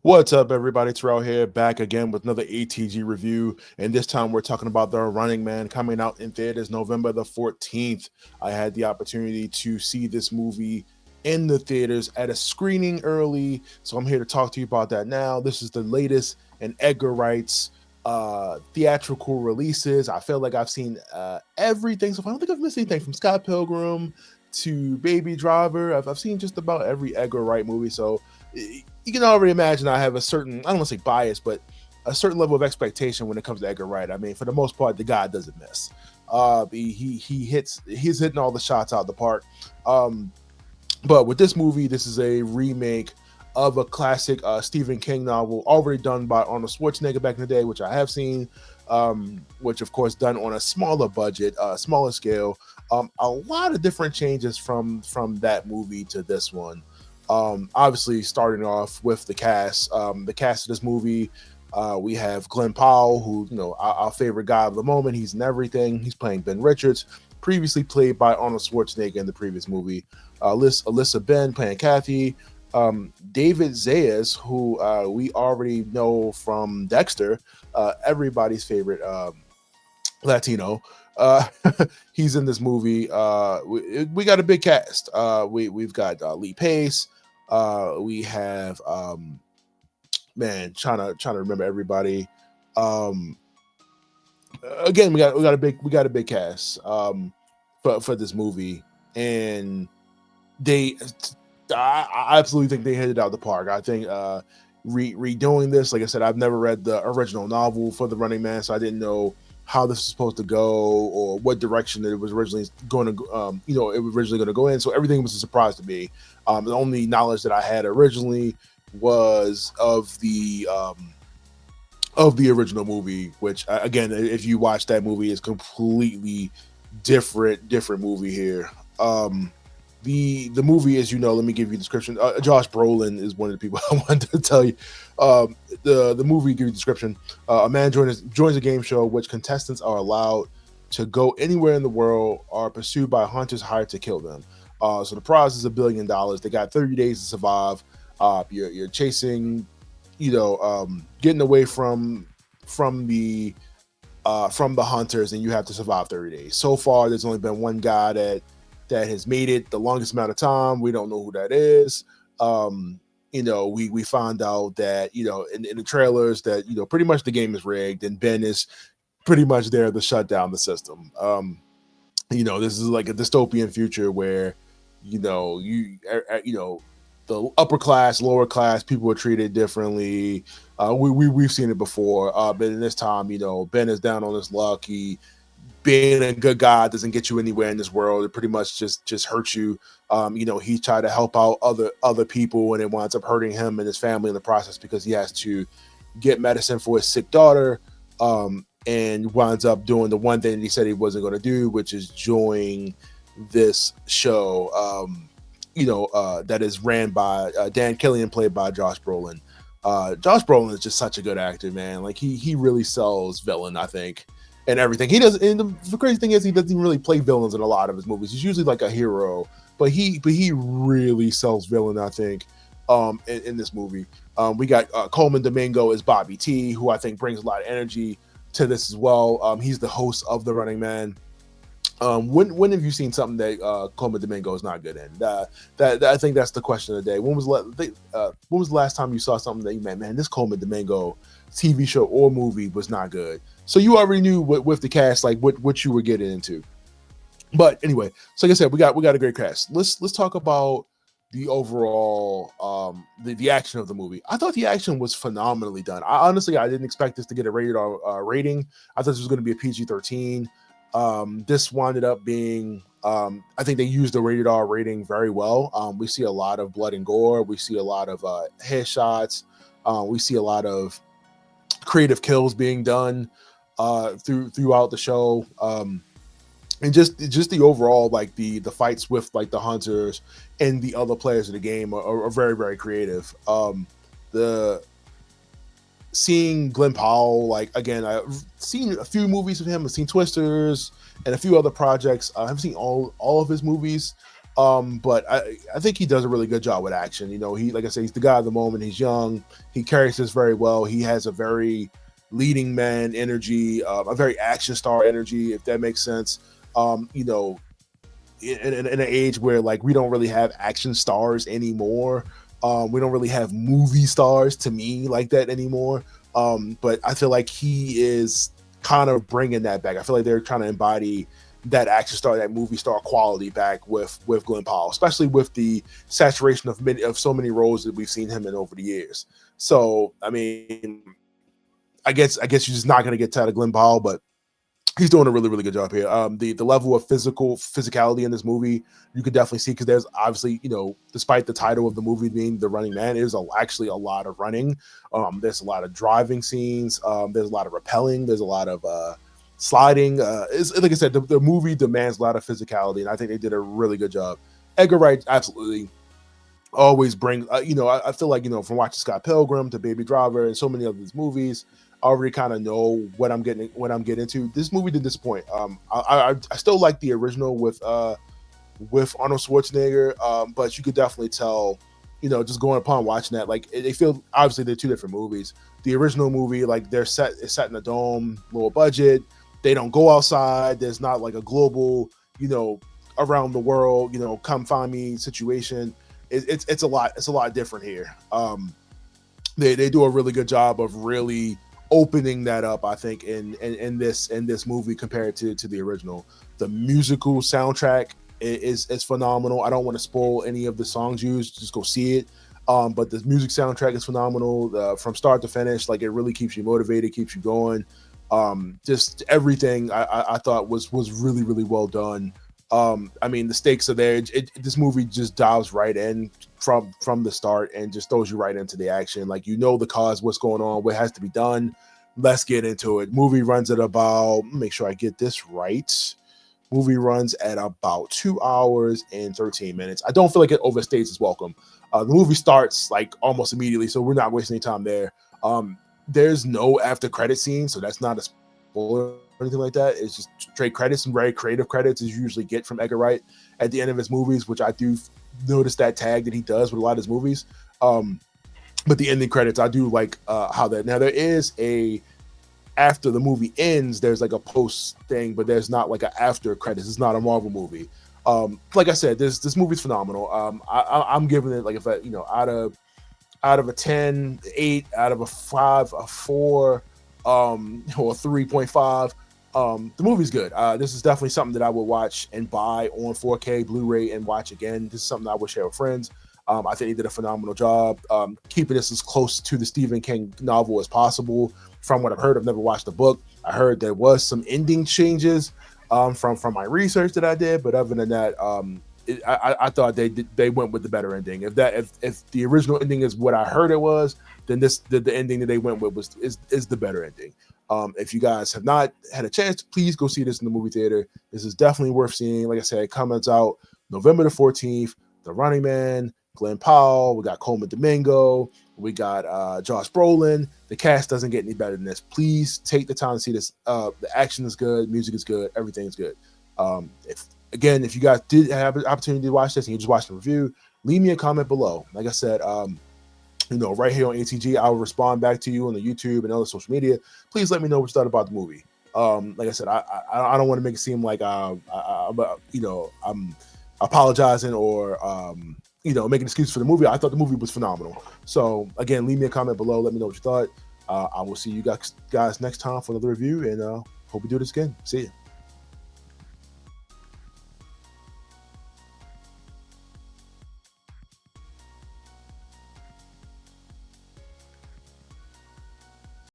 What's up, everybody? Terrell here, back again with another ATG review. And this time we're talking about The Running Man coming out in theaters November the 14th. I had the opportunity to see this movie in the theaters at a screening early. So I'm here to talk to you about that now. This is the latest in Edgar Wright's theatrical releases. I feel like I've seen everything. So I don't think I've missed anything from Scott Pilgrim to Baby Driver. I've seen just about every Edgar Wright movie. So you can already imagine I have a certain, I don't want to say bias, but a certain level of expectation when it comes to Edgar Wright. I mean, for the most part, the guy doesn't miss. He's hitting all the shots out of the park. Um, but with this movie, this is a remake of a classic Stephen King novel already done by Arnold Schwarzenegger back in the day, which I have seen, which of course done on a smaller budget, smaller scale. A lot of different changes from that movie to this one. Obviously, starting off with the cast. The cast of this movie, we have Glen Powell, who our favorite guy of the moment. He's in everything. He's playing Ben Richards, previously played by Arnold Schwarzenegger in the previous movie. Alyssa Ben playing Kathy. David Zayas, who we already know from Dexter, everybody's favorite Latino. Uh, he's in this movie. We got a big cast. We've got Lee Pace. We have man, trying to remember everybody. Um, Again, we got a big cast for this movie, and they I absolutely think they hit it out the park. I think redoing this, like I said, I've never read the original novel for The Running Man, so I didn't know how this was supposed to go or what direction it was originally going to, it was originally going to go in. So everything was a surprise to me. The only knowledge that I had originally was of the original movie, which again, if you watch that movie, is completely different movie here. The movie, as you know, let me give you a description. Josh Brolin is one of the people I wanted to tell you. The movie give you a description. A man joins a game show which contestants are allowed to go anywhere in the world, are pursued by hunters hired to kill them. So the prize is $1 billion. They got 30 days to survive. You're chasing, getting away from the hunters, and you have to survive 30 days. So far, there's only been one guy that has made it the longest amount of time. We don't know who that is. We found out that in the trailers that pretty much the game is rigged, and Ben is pretty much there to shut down the system. This is like a dystopian future where the upper class, lower class people are treated differently. We've seen it before, but in this time, Ben is down on his luck. Being a good guy doesn't get you anywhere in this world. It pretty much just hurts you. He tried to help out other people, and it winds up hurting him and his family in the process because he has to get medicine for his sick daughter, and winds up doing the one thing that he said he wasn't going to do, which is join this show. That is ran by Dan Killian, played by Josh Brolin. Josh Brolin is just such a good actor, man. Like he really sells villain, I think, and everything. He does, and the crazy thing is he doesn't even really play villains in a lot of his movies. He's usually like a hero, but he really sells villain, I think, in this movie. We got Colman Domingo as Bobby T, who I think brings a lot of energy to this as well. He's the host of The Running Man. When have you seen something that Colman Domingo is not good in? That I think that's the question of the day. When was the last time you saw something that you man, this Colman Domingo TV show or movie was not good? So you already knew with the cast like what you were getting into. But anyway, so like I said, we got a great cast. Let's talk about the overall the action of the movie. I thought the action was phenomenally done. I didn't expect this to get a rated R rating. I thought this was going to be a PG-13. This wound up being, I think they used the rated R rating very well. We see a lot of blood and gore. We see a lot of headshots. We see a lot of creative kills being done throughout the show. And just the overall, like the fights with like the hunters and the other players of the game are very, very creative. The Seeing Glen Powell, like again, I've seen a few movies with him. I've seen Twisters and a few other projects. I haven't seen all of his movies. But I think he does a really good job with action. You know, he, like I said, he's the guy of the moment. He's young. He carries this very well. He has a very leading man energy, a very action star energy, if that makes sense. You know, in an age where like we don't really have action stars anymore. We don't really have movie stars to me like that anymore. But I feel like he is kind of bringing that back. I feel like they're trying to embody that action star, that movie star quality back with Glen Powell, especially with the saturation of so many roles that we've seen him in over the years. So, I mean, I guess you're just not going to get tired of Glen Powell, but he's doing a really, really good job here. The level of physicality in this movie, you can definitely see, because there's obviously, you know, despite the title of the movie being The Running Man, there's actually a lot of running. There's a lot of driving scenes. There's a lot of rappelling. There's a lot of sliding. It's, like I said, the movie demands a lot of physicality, and I think they did a really good job. Edgar Wright absolutely always bring, you know, I feel like, you know, from watching Scott Pilgrim to Baby Driver and so many of these movies, I already kind of know what I'm getting into. This movie didn't disappoint. I still like the original with Arnold Schwarzenegger, but you could definitely tell, you know, just going upon watching that, like they feel, obviously they're two different movies. The original movie, like it's set in a dome, lower budget. They don't go outside. There's not like a global, you know, around the world, you know, come find me situation. It's a lot different here. They do a really good job of really opening that up, I think, in this movie compared to the original. The musical soundtrack is phenomenal. I don't want to spoil any of the songs used, just go see it. But the music soundtrack is phenomenal from start to finish. Like, it really keeps you motivated, keeps you going. Just everything I thought was really, really well done. I mean, the stakes are there. This movie just dives right in from the start and just throws you right into the action. Like, you know the cause, what's going on, what has to be done. Let's get into it. Movie runs at about, make sure I get this right. Movie runs at about 2 hours and 13 minutes. I don't feel like it overstays its welcome. The movie starts like almost immediately, so we're not wasting any time there. There's no after credit scene, so that's not a spoiler or anything like that. It's just straight credits, and very creative credits as you usually get from Edgar Wright at the end of his movies, which I do notice that tag that he does with a lot of his movies. But the ending credits, I do like how that. Now, there is after the movie ends, there's like a post thing, but there's not like an after credits. It's not a Marvel movie. Like I said, this movie's phenomenal. I'm giving it, like, if I, you know, out of a 10, 8, out of a 5, a 4, or 3.5. The movie's good. This is definitely something that I would watch and buy on 4K Blu-ray and watch again. This is something I would share with friends. I think they did a phenomenal job keeping this as close to the Stephen King novel as possible. From what I've heard, I've never watched the book. I heard there was some ending changes from my research that I did, but other than that, I thought they went with the better ending. If the original ending is what I heard it was, then the ending that they went with is the better ending. If you guys have not had a chance, please go see this in the movie theater. This is definitely worth seeing. Like I said, it comes out November the 14th. The Running Man, Glen Powell, we got Colman Domingo, we got Josh Brolin. The cast doesn't get any better than this. Please take the time to see this. The action is good, music is good, everything is good. If you guys did have an opportunity to watch this and you just watched the review, leave me a comment below. Like I said, you know, right here on ATG, I'll respond back to you on the YouTube and other social media. Please let me know what you thought about the movie. Like I said, I don't want to make it seem like I'm apologizing or make an excuse for the movie. I thought the movie was phenomenal. So again, leave me a comment below. Let me know what you thought. I will see you guys next time for another review, and hope we do this again. See you.